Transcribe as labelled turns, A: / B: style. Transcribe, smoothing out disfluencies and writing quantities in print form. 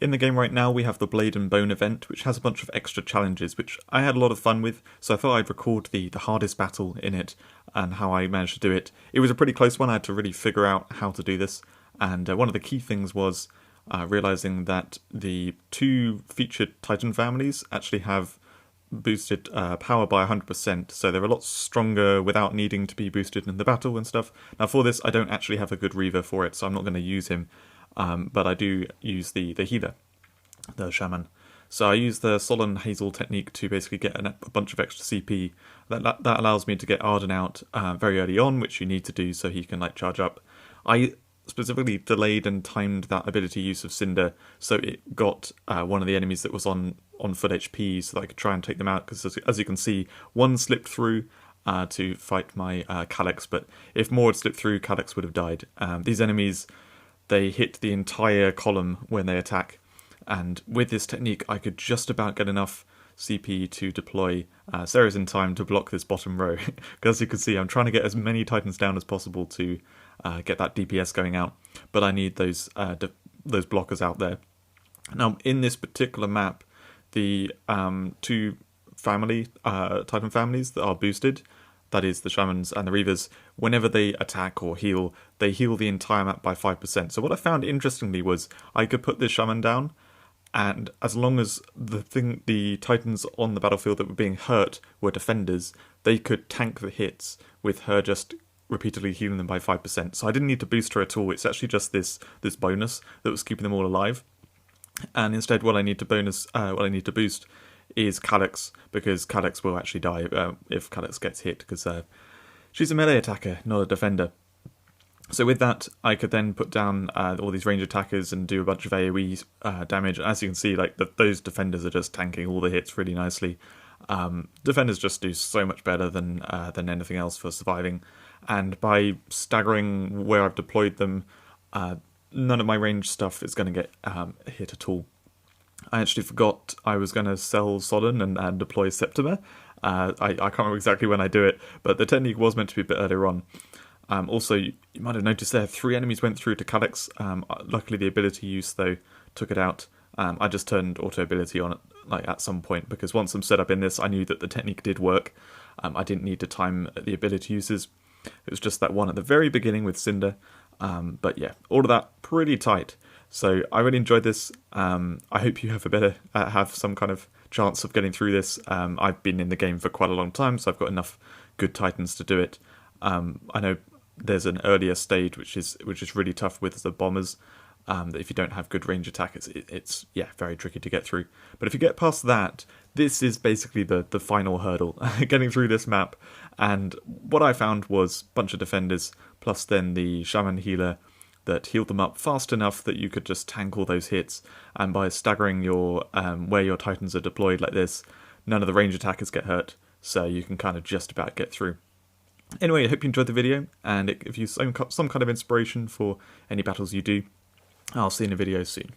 A: In the game right now we have the Blade and Bone event, which has a bunch of extra challenges, which I had a lot of fun with, so I thought I'd record the hardest battle in it and how I managed to do it. It was a pretty close one, I had to really figure out how to do this, and one of the key things was realising that the two featured Titan families actually have boosted power by 100%, so they're a lot stronger without needing to be boosted in the battle and stuff. Now for this I don't actually have a good Reaver for it, so I'm not going to use him. But I do use the healer, the shaman. So I use the Solon Hazel technique to basically get a bunch of extra CP. That allows me to get Arden out very early on, which you need to do so he can like charge up. I specifically delayed and timed that ability use of Cinder so it got one of the enemies that was on full HP so that I could try and take them out, because as you can see, one slipped through to fight my Calyx, but if more had slipped through, Calyx would have died. These enemies, they hit the entire column when they attack, and with this technique I could just about get enough CP to deploy Ceres in time to block this bottom row. Because as you can see, I'm trying to get as many Titans down as possible to get that DPS going out, but I need those blockers out there. Now in this particular map, the two Titan families that are boosted, that is the Shamans and the Reavers, whenever they attack or heal, they heal the entire map by 5%. So what I found interestingly was I could put this Shaman down, and as long as the Titans on the battlefield that were being hurt were defenders, they could tank the hits with her just repeatedly healing them by 5%. So I didn't need to boost her at all, it's actually just this bonus that was keeping them all alive. And instead what I need to boost is Calyx, because Calyx will actually die if Calyx gets hit, because she's a melee attacker, not a defender. So with that, I could then put down all these range attackers and do a bunch of AoE damage. As you can see, like those defenders are just tanking all the hits really nicely. Defenders just do so much better than anything else for surviving. And by staggering where I've deployed them, none of my range stuff is going to get hit at all. I actually forgot I was going to sell Solon and deploy Septimer. I can't remember exactly when I do it, but the technique was meant to be a bit earlier on. Also, you might have noticed there, 3 enemies went through to Calyx. Luckily the ability use, though, took it out. I just turned auto ability on at some point, because once I'm set up in this, I knew that the technique did work. I didn't need to time the ability uses. It was just that one at the very beginning with Cinder. But yeah, all of that pretty tight. So I really enjoyed this. I hope you have some kind of chance of getting through this. I've been in the game for quite a long time, so I've got enough good Titans to do it. I know there's an earlier stage which is really tough with the bombers. That if you don't have good range attack, it's very tricky to get through. But if you get past that, this is basically the final hurdle, getting through this map. And what I found was a bunch of defenders, plus then the Shaman healer that healed them up fast enough that you could just tank all those hits. And by staggering your where your Titans are deployed like this, none of the range attackers get hurt, so you can kind of just about get through. Anyway, I hope you enjoyed the video, and it gives you some kind of inspiration for any battles you do. I'll see you in a video soon.